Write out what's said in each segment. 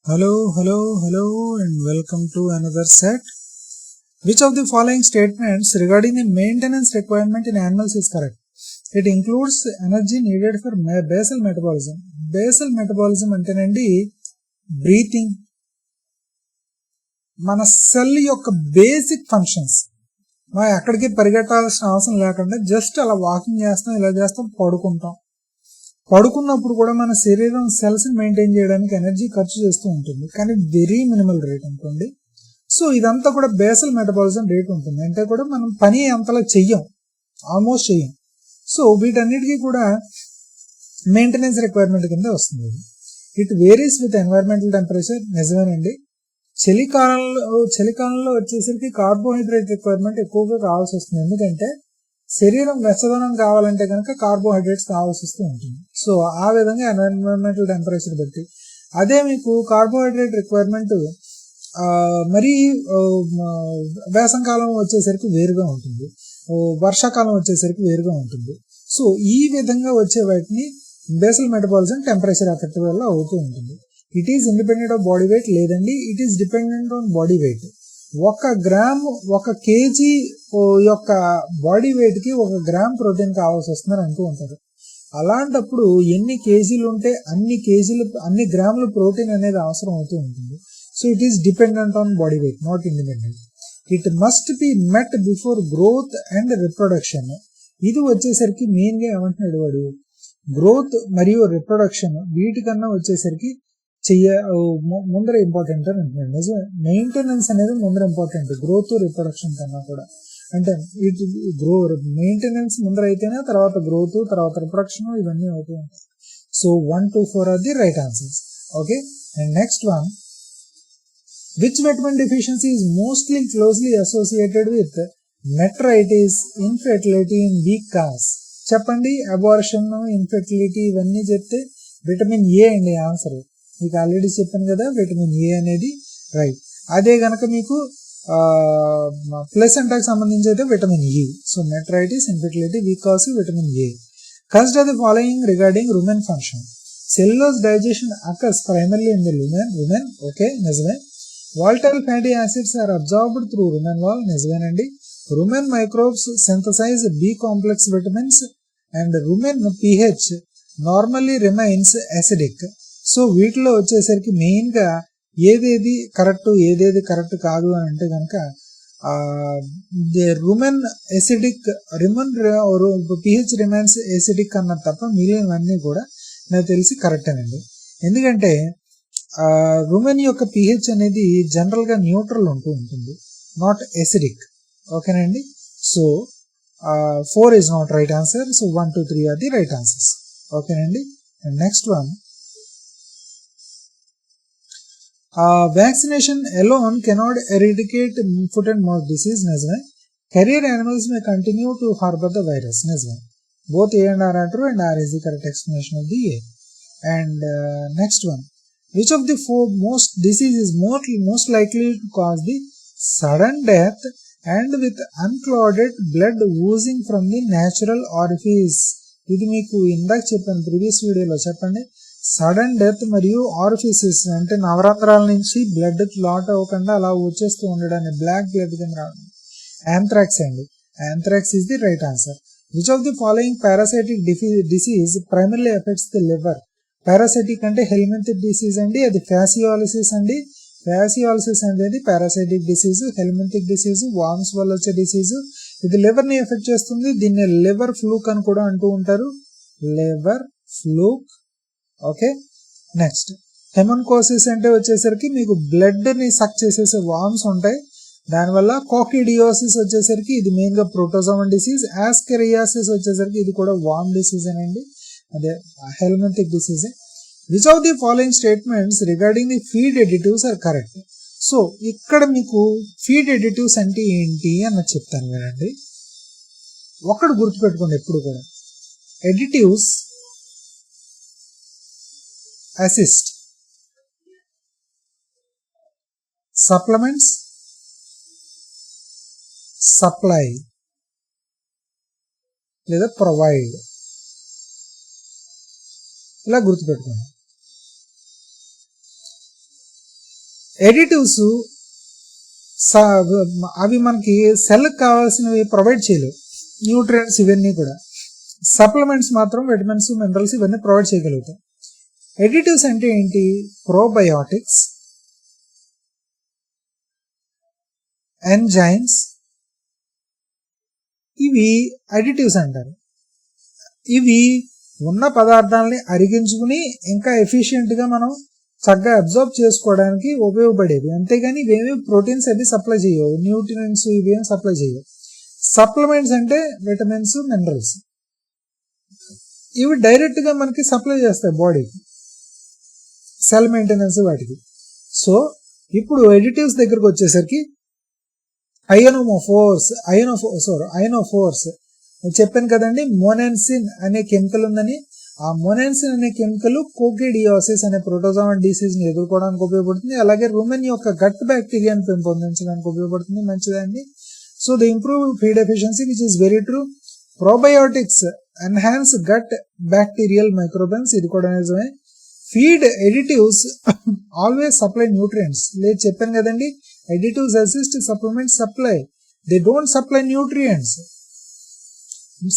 Hello, and welcome to another set. Which of the following statements regarding the maintenance requirement in animals is correct? It includes energy needed for basal metabolism. Basal metabolism అంటేనండి breathing, మన cell యొక్క basic functions. మనం ఎక్కడికి పరిగెట్టాల్సిన అవసరం లేకుండా just అలా walking చేస్తాం, ఇలా చేస్తాం, పడుకున్నప్పుడు కూడా మన శరీరం సెల్స్ మెయింటైన్ చేయడానికి ఎనర్జీ ఖర్చు చేస్తూ ఉంటుంది, కానీ వెరీ మినిమల్ రేట్ ఉంటుంది. సో ఇదంతా కూడా బేసల్ మెటబాలిజం రేట్ ఉంటుంది, అంటే కూడా మనం పని అంతలా ఆల్మోస్ట్ చెయ్యం. సో వీటన్నిటికీ కూడా మెయింటెనెన్స్ రిక్వైర్మెంట్ కింద వస్తుంది. It varies with environmental temperature. నిజమేనండి, చలికాలంలో వచ్చేసరికి కార్బోహైడ్రేట్ రిక్వైర్మెంట్ ఎక్కువగా కావాల్సి వస్తుంది, ఎందుకంటే శరీరం వెచ్చదనం కావాలంటే కనుక కార్బోహైడ్రేట్స్ కావాల్సి వస్తూ ఉంటుంది. సో ఆ విధంగా ఎన్వైరన్మెంటల్ టెంపరేచర్ బట్టి. అదే మీకు కార్బోహైడ్రేట్ రిక్వైర్మెంట్ మరీ వేసంకాలం వచ్చేసరికి వేరుగా ఉంటుంది, వర్షాకాలం వచ్చేసరికి వేరుగా ఉంటుంది. సో ఈ విధంగా వచ్చే వాటిని బేసల్ మెటబాలిజం టెంపరేచర్ ఎఫెక్ట్ వల్ల అవుతూ ఉంటుంది. It is independent of body weight లేదండి, it is dependent on body weight. 1 KG యొక్క బాడీ వెయిట్ కి 1 గ్రామ్ ప్రోటీన్ కావాల్సి వస్తుందని అంటూ ఉంటారు. అలాంటప్పుడు ఎన్ని కేజీలు ఉంటే అన్ని గ్రాముల ప్రోటీన్ అనేది అవసరం అవుతూ ఉంటుంది. So it is dependent on body wait, not independent. It must be met before growth and reproduction. ఇది వచ్చేసరికి మెయిన్ గా ఏమంటున్నాడు వాడు, గ్రోత్ మరియు రిప్రొడక్షన్ వీటికన్నా వచ్చేసరికి ముందర ఇంపార్టెంట్ అని అంటున్నాడు. నిజమే, మెయింటెనెన్స్ అనేది ముందర ఇంపార్టెంట్ గ్రోత్ రిప్రొడక్షన్ కన్నా కూడా. అంటే మెయింటెనెన్స్ ముందర అయితేనే తర్వాత గ్రోత్, తర్వాత రిప్రొడక్షన్ ఇవన్నీ అవుతూ ఉంటాయి. So 1, 2, 4 are the right answers. Okay, and next one, which vitamin deficiency is mostly closely associated with metritis, infertility in weak cows? చెప్పండి, అబార్షన్, ఇన్ఫెర్టిలిటీ ఇవన్నీ చెప్తే విటమిన్ ఏ అండి ఆన్సర్. మీకు ఆల్రెడీ చెప్పాను కదా, విటమిన్ ఏ అనేది రైట్. అదే గనక మీకు ప్లెసెంటాకి సంబంధించి అయితే vitamin E. So metritis, infertility, weak calves, vitamin A. Consider the following regarding rumen function. Cellulose digestion occurs primarily in the rumen. Okay, నిజమే. Volatile fatty acids are absorbed through rumen wall. నిజమేనండి. Rumen microbes synthesize B complex vitamins and rumen pH normally remains acidic. So వీటిలో వచ్చేసరికి main గా ఏదేది correct కాదు అని అంటే కనుక రుమెన్ pH రిమైన్స్ ఎసిడిక్ అన్న తప్ప మిగిలినవన్నీ కూడా నాకు తెలిసి కరెక్టేనండి. ఎందుకంటే రుమెన్ యొక్క pH అనేది జనరల్ గా న్యూట్రల్ ఉంటుంది, నాట్ ఎసిడిక్. ఓకేనండి. So 4 is not right answer. So 1, 2, 3 are the right answers. ఓకేనండి. And next one, vaccination alone cannot eradicate foot and mouth disease. నిజమే. Carrier animals may continue to harbor the virus. నిజమే. Both A and R are true and R is the correct explanation of the A. And next one, which of the four disease is most likely to cause the sudden death and with unclotted blood oozing from the natural orifice? ఇది మీకు ఇందాక చెప్పాను previous వీడియోలో. చెప్పండి, sudden death మరియు ఆరిఫిసెస్ అంటే నవరంధ్రాల నుంచి blood clot అవ్వకుండా అలా వచ్చేస్తూ ఉండడాన్ని బ్లాక్ బ్లడ్ కింద రావడం యాంథ్రాక్స్ అండి. Anthrax is the right answer. Which of the following parasitic disease primarily effects the liver? Parasitic అంటే హెల్మింథిక్ డిసీజ్ అండి, అది ఫ్యాసియాలిసిస్ అండి. ఫ్యాసియాలిసిస్ అనేది పారాసైటిక్ డిసీజ్. హెల్మింథిక్ డిసీజ్ వార్మ్స్ వల్ల వచ్చే డిసీజ్. ఇది లివర్ ని ఎఫెక్ట్ చేస్తుంది, దీన్ని లివర్ ఫ్లూక్ అని కూడా అంటూ ఉంటారు, లివర్ ఫ్లూక్. ఓకే, నెక్స్ట్ హెమన్కోసిస్ అంటే వచ్చేసరికి మీకు బ్లడ్ ని సక్ చేసేసే వార్మ్స్ ఉంటాయి, దానివల్ల. కాకిడియోసిస్ వచ్చేసరికి ఇది మెయిన్ గా ప్రోటోజోవన్ డిసీజ్. ఆస్కరియాసిస్ వచ్చేసరికి ఇది కూడా వార్మ్ డిసీజ్ అనండి, అదే helminthic disease. Which of the following statements regarding the feed additives are correct? So ఇక్కడ మీకు ఫీడ్ ఎడిటివ్స్ అంటే ఏంటి అన్నది చెప్తాను కదండి. ఒకటి గుర్తుపెట్టుకోండి ఎప్పుడు కూడా, ఎడిటివ్స్ అసిస్ట్, సప్లిమెంట్స్ సప్లై లేదా ప్రొవైడ్, ఇలా గుర్తుపెట్టుకోండి. ఎడిటివ్స్ అవి మనకి సెల్కి కావాల్సినవి ప్రొవైడ్ చేయలేవు, న్యూట్రియంట్స్ ఇవన్నీ కూడా. సప్లిమెంట్స్ మాత్రం విటమిన్స్ మినరల్స్ ఇవన్నీ ప్రొవైడ్ చేయగలుగుతాయి. ఎడిటివ్స్ అంటే ఏంటి? ప్రోబయోటిక్స్, ఎంజైమ్స్, ఇవి అడిటివ్స్ అంటారు. ఇవి ఉన్న పదార్థాలని అరిగించుకుని ఇంకా ఎఫిషియెంట్గా మనం చక్కగా అబ్జర్వ్ చేసుకోవడానికి ఉపయోగపడేవి. అంతేగాని ఇవేమి ప్రోటీన్స్ అవి సప్లై చేయవు, న్యూట్రియంట్స్ ఇవేమి సప్లై చేయవు. సప్లిమెంట్స్ అంటే విటమిన్స్ మినరల్స్, ఇవి డైరెక్ట్గా మనకి సప్లై చేస్తాయి బాడీకి, సెల్ మెయింటెనెన్స్ వాటికి. సో ఇప్పుడు ఎడిటివ్స్ దగ్గరకు వచ్చేసరికి అయనోఫోర్స్ చెప్పాను కదండి, మోనాన్సిన్ అనే కెమికల్ ఉందని. ఆ మోనాన్సిన్ అనే కెమికల్ కోకిడియోసిస్ అనే ప్రోటోజోవా డిసీజ్ ని ఎదుర్కోవడానికి ఉపయోగపడుతుంది. అలాగే రుమెన్ యొక్క గట్ బ్యాక్టీరియాని పెంపొందించడానికి ఉపయోగపడుతుంది. మంచిదండి. So the improve feed efficiency which is very true. Probiotics enhance gut bacterial microbes, ఇది కూడా నిజమే. Feed additives always supply nutrients, లేదు చెప్పాను కదండి, additives assist supplements supply, they don't supply nutrients.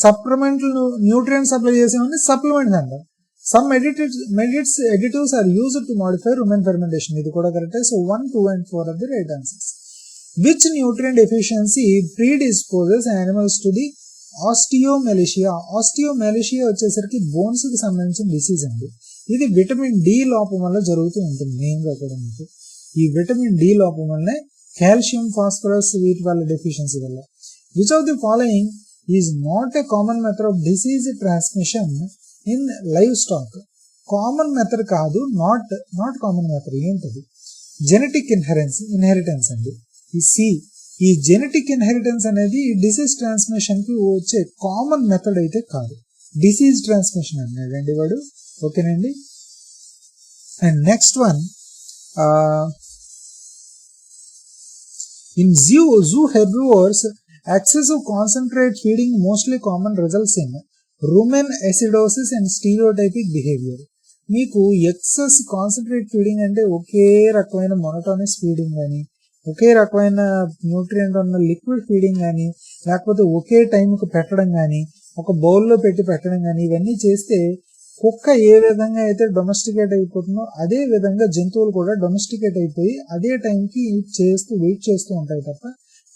సప్లిమెంట్లు న్యూట్రియంట్స్ సప్లై చేసేవన్నీ సప్లిమెంట్స్ అంటారు. Some additives are used to modify rumen fermentation, ఇది కూడా కరెక్టే. So 1, 2 and 4 are the right answers. Which nutrient deficiency predisposes animals to the ఆస్టియోమెలిషియా? ఆస్టియోమెలిషియా వచ్చేసరికి bones కి సంబంధించిన disease అండి. ఇది విటమిన్ డి లోపం వల్ల జరుగుతూ ఉంటుంది మెయిన్గా కూడా మీకు. ఈ విటమిన్ డి లోపం వల్లనే కాల్షియం, ఫాస్ఫరస్ వీటి వల్ల డెఫిషియన్సీ వల్ల. Which of the following is not a common method of disease transmission in live stock? Common method కాదు, నాట్ కామన్ మెథడ్. ఏంటది? జెనెటిక్ ఇన్హెరిటెన్స్ అండి. ఈ జెనెటిక్ ఇన్హెరిటెన్స్ అనేది డిసీజ్ ట్రాన్స్మిషన్ కి వచ్చే కామన్ మెథడ్ అయితే కాదు, డిసీజ్ ట్రాన్స్మిషన్ అన్నాడండి వాడు. ఓకేనండి. And next one, in zoo herbivores excessive concentrate feeding mostly common results in rumen acidosis and stereotypic behavior. మీకు ఎక్సెస్ కాన్సన్ట్రేట్ ఫీడింగ్ అంటే ఒకే రకమైన మొనోటోనస్ ఫీడింగ్ కానీ, ఒకే రకమైన న్యూట్రియంట్ ఉన్న లిక్విడ్ ఫీడింగ్ కానీ, లేకపోతే ఒకే టైంకి పెట్టడం కానీ, ఒక బౌల్లో పెట్టి పెట్టడం కానీ, ఇవన్నీ చేస్తే కుక్క ఏ విధంగా అయితే డొమెస్టికేట్ అయిపోతుందో అదే విధంగా జంతువులు కూడా డొమెస్టికేట్ అయిపోయి అదే టైంకి వెయిట్ చేస్తూ ఉంటాయి తప్ప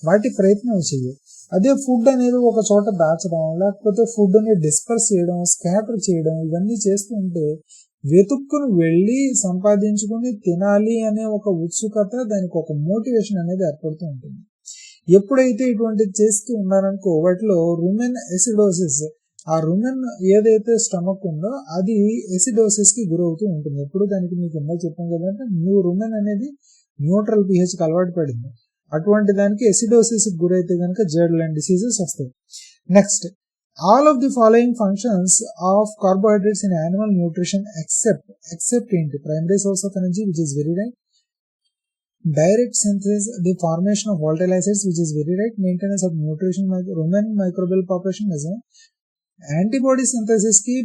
వాటి ప్రయత్నం చేయవు. అదే ఫుడ్ అనేది ఒక చోట దాచడం, లేకపోతే ఫుడ్ని డిస్పర్స్ చేయడం, స్కాటర్ చేయడం, ఇవన్నీ చేస్తూ ఉంటే వెతుక్కుని వెళ్ళి సంపాదించుకుని తినాలి అనే ఒక ఉత్సుకత, దానికి ఒక మోటివేషన్ అనేది ఏర్పడుతూ ఉంటుంది. ఎప్పుడైతే ఇటువంటిది చేస్తూ ఉన్నారనుకో వాటిలో రుమెన్ ఎసిడోసిస్, ఆ రుమెన్ ఏదైతే స్టమక్ ఉందో అది ఎసిడోసిస్ కి గురవుతూ ఉంటుంది. ఎప్పుడు దానికి మీకు ఇందా చెప్పాం కదంటే రుమెన్ అనేది న్యూట్రల్ పిహెచ్కి అలవాటు పడింది. అటువంటి దానికి ఎసిడోసిస్ గురైతే కనుక జర్డ్ లైన్ డిసీజెస్ వస్తాయి. Next, all of the following functions of carbohydrates in animal nutrition except ఏంటి? Primary source of energy which is very right, direct synthesis, the formation of volatile acids which is very right, maintenance of nutrition, rumen microbial population నిజమే, antibody synthesis కి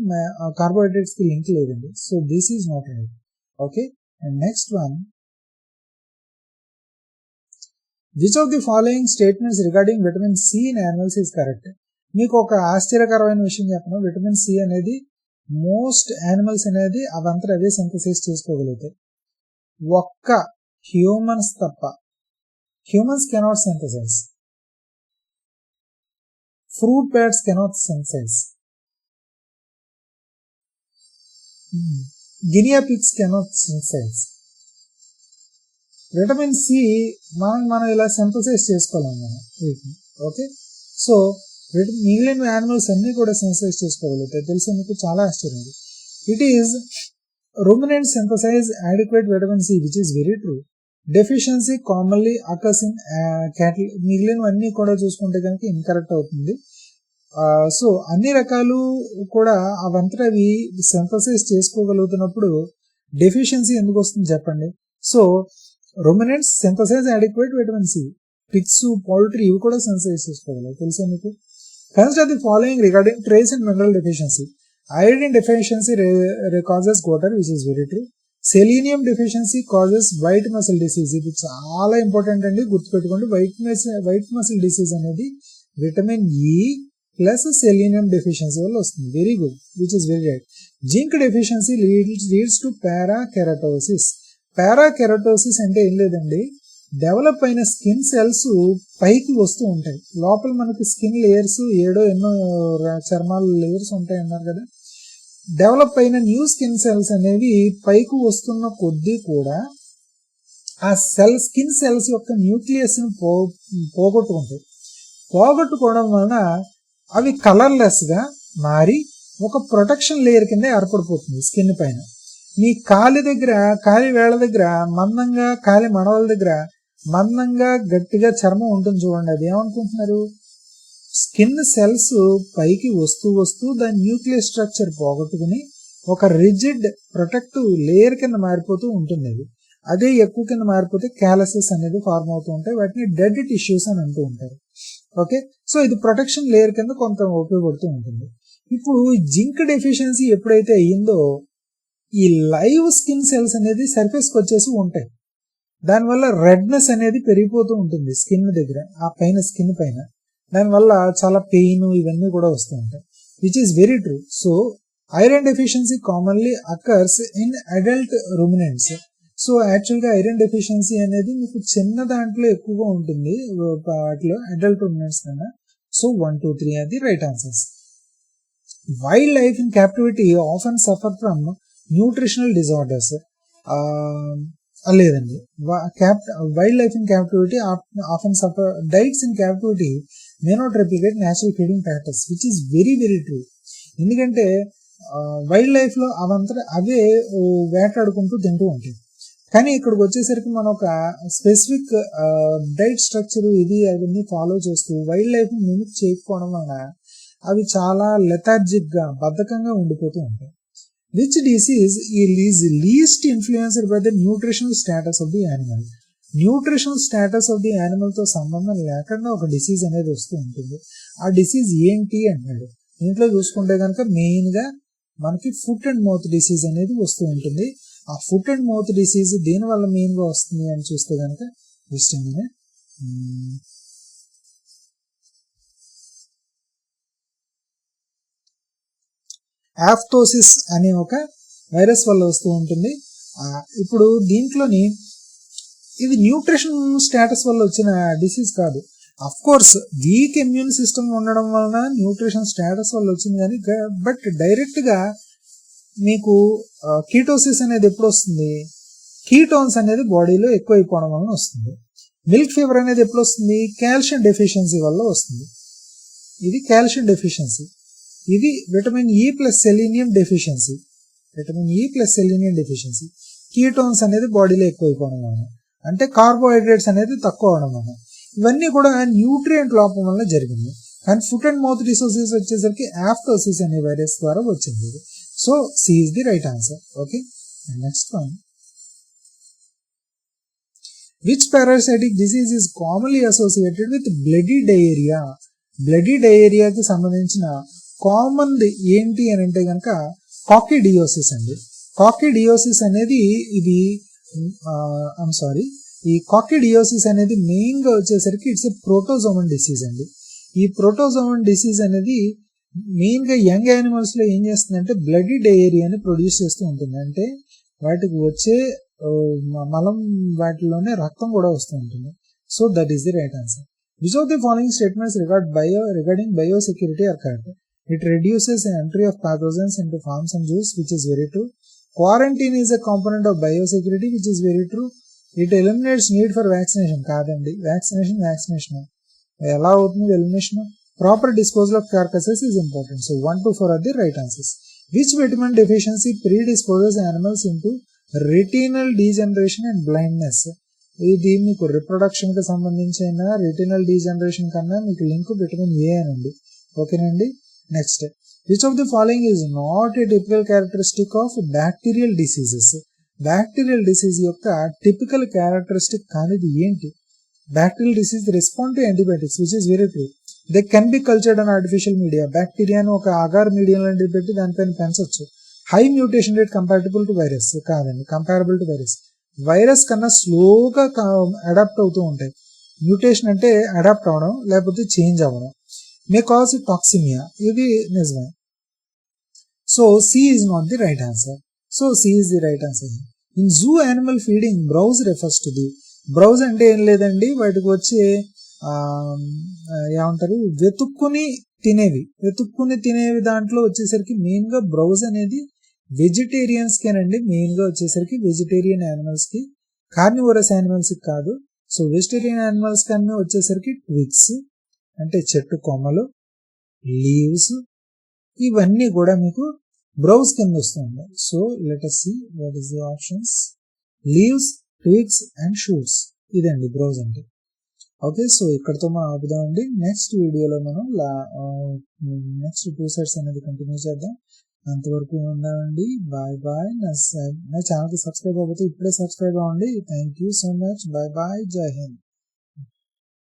carbohydrates కి link లేదండి. So this is not right. Okay. And next one, which of the following statements regarding vitamin C in animals is correct? మీకు ఒక ఆశ్చర్యకరమైన విషయం చెప్పను, vitamin C అనేది మోస్ట్ యానిమల్స్ అనేది అవంతా అవే సింథసైజ్ చేసుకోగలుగుతాయి, ఒక్క హ్యూమన్స్ తప్ప. Humans cannot synthesize, fruit bats cannot synthesize, guinea pigs cannot synthesize. Vitamin C మనం ఇలా సింథసైజ్ చేసుకోలేము మనం వీటిని. ఓకే. సో మిగిలిన యానిమల్స్ అన్ని కూడా సింథసైజ్ చేసుకోగలుగుతాయి. తెలిసి మీకు చాలా ఆశ్చర్యం. It is ruminants synthesize adequate vitamin C, which is very true. Deficiency commonly occurs in cattle. మిగిలినవన్నీ కూడా చూసుకుంటే కనుక ఇన్కరెక్ట్ అవుతుంది. సో అన్ని రకాలు కూడా అవంతటా అవి సింథసైజ్ చేసుకోగలుగుతున్నప్పుడు డెఫిషియన్సీ ఎందుకు వస్తుంది చెప్పండి? So ruminants synthesize adequate vitamin C. Pigs, poultry ఇవి కూడా సింథసైజ్ చేసుకోగలరు. తెలుసా మీకు? Consider the following regarding trace and mineral deficiency. Iodine deficiency causes goiter, which is very true. Selenium deficiency causes white muscle disease. ఇది చాలా important అండి, గుర్తుపెట్టుకోండి. White muscle disease అనేది vitamin E plus selenium deficiency వల్ల వస్తుంది. Very good, which is very right. Zinc deficiency leads to parakeratosis. Parakeratosis అంటే ఏం లేదండి, డెవలప్ అయిన స్కిన్ సెల్స్ పైకి వస్తూ ఉంటాయి. లోపల మనకి స్కిన్ లేయర్స్ ఎన్నో చర్మాల లేయర్స్ ఉంటాయి అన్నారు కదా. డెవలప్ అయిన న్యూ స్కిన్ సెల్స్ అనేవి పైకి వస్తున్న కొద్దీ కూడా ఆ స్కిన్ సెల్స్ యొక్క న్యూక్లియస్ ని పోగొట్టుకుంటాయి. పోగొట్టుకోవడం వలన అవి కలర్లెస్ గా మారి ఒక ప్రొటెక్షన్ లేయర్ కింద ఏర్పడిపోతుంది స్కిన్ పైన. మీ కాలి వేళ్ల దగ్గర మందంగా, కాలి మడవల దగ్గర మందంగా గట్టిగా చర్మం ఉంటుంది చూడండి. అది ఏమనుకుంటున్నారు, స్కిన్ సెల్స్ పైకి వస్తూ దాని న్యూక్లియస్ స్ట్రక్చర్ పోగొట్టుకుని ఒక రిజిడ్ ప్రొటెక్టివ్ లేయర్ కింద మారిపోతూ ఉంటుంది. అదే ఎక్కువ కింద మారిపోతే క్యాలసెస్ అనేది ఫార్మ్ అవుతూ ఉంటాయి. వాటిని డెడ్ టిష్యూస్ అని అంటూ ఉంటారు. ఓకే, సో ఇది ప్రొటెక్షన్ లేయర్ కింద కొంత ఉపయోగపడుతూ ఉంటుంది. ఇప్పుడు జింక్ డెఫిషియన్సీ ఎప్పుడైతే అయ్యిందో ఈ లైవ్ స్కిన్ సెల్స్ అనేది సర్ఫేస్కి వచ్చేసి ఉంటాయి. దానివల్ల రెడ్నెస్ అనేది పెరిగిపోతూ ఉంటుంది స్కిన్ దగ్గర, ఆ పైన స్కిన్ పైన. దానివల్ల చాలా పెయిన్ ఇవన్నీ కూడా వస్తూ ఉంటాయి, which is very true. So iron deficiency commonly occurs in adult ruminants. So యాక్చువల్గా ఐరన్ డెఫిషియన్సీ అనేది మీకు చిన్న దాంట్లో ఎక్కువగా ఉంటుంది, వాటిలో అడల్ట్ రూమినెంట్స్ కన్నా. సో 1, 2, 3 అది right answers. Wild life in captivity often suffer from nutritional disorders. లేదండి, wild life in captivity often suffer diets in captivity may not replicate natural feeding patterns, which is very very true. ఎందుకంటే wild life లో అవే వేటాడుకుంటూ తింటూ ఉంటాయి. కానీ ఇక్కడికి వచ్చేసరికి మనం ఒక స్పెసిఫిక్ డైట్ స్ట్రక్చర్ అవన్నీ ఫాలో చేస్తూ వైల్డ్ లైఫ్ మిమిక్ చేయకపోవడం వలన అవి చాలా లెథార్జిక్ గా, బద్ధకంగా ఉండిపోతూ ఉంటాయి. Which disease is least influenced by the nutritional status of the animal? Nutritional status of the animal తో సంబంధం లేకుండా ఒక డిసీజ్ అనేది వస్తూ ఉంటుంది. ఆ డిసీజ్ ఏంటి అంటాడు. దీంట్లో చూసుకుంటే కనుక మెయిన్ గా మనకి ఫుట్ అండ్ మౌత్ డిసీజ్ అనేది వస్తూ ఉంటుంది. ఆ ఫుట్ అండ్ మౌత్ డిసీజ్ దేని వల్ల మెయిన్ గా వస్తుంది అని చూస్తే కనుక ఆఫ్టోసిస్ అనే ఒక వైరస్ వల్ల వస్తూ ఉంటుంది. ఇప్పుడు దీంట్లోని ఇది న్యూట్రిషన్ స్టేటస్ వల్ల వచ్చిన డిసీజ్ కాదు. Of course week immune system ఉండడం వలన న్యూట్రిషన్ స్టేటస్ వల్ల వచ్చింది కానీ, బట్ డైరెక్ట్ గా మీకు కీటోసిస్ అనేది ఎప్పుడు వస్తుంది, కీటోన్స్ అనేది బాడీలో ఎక్కువైపోవడం వలన వస్తుంది. మిల్క్ ఫీవర్ అనేది ఎప్పుడు వస్తుంది, కాల్షియం డెఫిషియన్సీ వల్ల వస్తుంది. ఇది కాల్షియం డెఫిషియన్సీ. ఇది vitamin E plus selenium deficiency. Ketones అనేది బాడీలో ఎక్కువైపోవడం వలన, అంటే కార్బోహైడ్రేట్స్ అనేది తక్కువ అవడం వలన. ఇవన్నీ కూడా న్యూట్రియంట్ లోపం వల్ల జరిగింది. కానీ ఫుట్ అండ్ మౌత్ డిసీజెస్ వచ్చేసరికి ఆఫ్టోసిస్ అనే వైరస్ ద్వారా వచ్చింది. So C is the right answer. Okay, next one. Which parasitic disease is commonly associated with bloody diarrhoea? Bloody డయేరియాకి సంబంధించిన కామన్ ఏంటి అని అంటే కనుక కాకిడియోసిస్ అండి. కాకిడియోసిస్ అనేది ఈ కాకిడియోసిస్ అనేది మెయిన్ గా వచ్చేసరికి ఇట్స్ ఎ ప్రోటోజోమన్ డిసీజ్ అండి. ఈ ప్రోటోజోమన్ డిసీజ్ అనేది మెయిన్ గా యంగ్ యానిమల్స్ లో ఏం చేస్తుందంటే బ్లడీ డయేరియాని ప్రొడ్యూస్ చేస్తూ ఉంటుంది. అంటే వాటికి వచ్చే మలం వాటిలోనే రక్తం కూడా వస్తూ ఉంటుంది. So that is the right answer. Which of the following statements regarding biosecurity are correct? It reduces the entry of pathogens into farms and zoos, which is very true. Quarantine is a component of biosecurity, which is very true. It eliminates need for vaccination. కాదండి, vaccination ఎలా అవుతుంది elimination? Proper disposal of carcasses is important. So 1, 2, 4 are the right answers. Which vitamin deficiency predisposes animals into retinal degeneration and blindness? ఇది మీకు reproduction కి సంబంధించిన retinal degeneration కన్నా మీకు link vitamin A అనండి. ఓకేనండి, next. Which of the following is not a typical characteristic of bacterial diseases? Bacterial disease యొక్క typical characteristic కానిది ఏంటి? Bacterial disease respond to antibiotics, which is very true. They can be cultured on artificial media. బ్యాక్టీరియాను ఒక agar medium లాంటిది పెట్టి దానిపైన పెంచవచ్చు. High mutation rate compatible to virus కాదండి, కంపారబుల్ టు వైరస్. వైరస్ కన్నా స్లోగా అడాప్ట్ అవుతూ ఉంటాయి. మ్యూటేషన్ అంటే అడాప్ట్ అవ్వడం లేకపోతే చేంజ్ అవ్వడం. మే కాజ్ టాక్సిమియా, ఇది నిజమే. So C is not the right answer. So C is the right answer. In zoo animal feeding browse refers to the. Browse అంటే ఏం లేదండి, వాటికి వచ్చి ఏమంటారు, వెతుక్కుని తినేవి దాంట్లో వచ్చేసరికి మెయిన్ గా బ్రౌజ్ అనేది వెజిటేరియన్స్ కేనండి, మెయిన్ గా వచ్చేసరికి వెజిటేరియన్ యానిమల్స్ కి, కార్నివోరస్ యానిమల్స్ కి కాదు. సో వెజిటేరియన్ యానిమల్స్ కన్నా వచ్చేసరికి ట్విగ్స్ అంటే చెట్టు కొమ్మలు, లీవ్స్, ఇవన్నీ కూడా మీకు బ్రౌజ్ కింద వస్తుంది. So let us see what is the options. Leaves, twigs and shoots, ఇదండి బ్రౌజ్ అంటే. ఓకే, సో ఇక్కడతో మనం ఆపుదామండి. నెక్స్ట్ వీడియోలో మనం నెక్స్ట్ 2 సెట్స్ అనేది కంటిన్యూ చేద్దాం. అంతవరకు ఉందామండి. Bye bye. నా ఛానల్కి సబ్స్క్రైబ్ అవ్వకపోతే ఇప్పుడే సబ్స్క్రైబ్ అవ్వండి. Thank you so much. Bye bye. జై హింద్.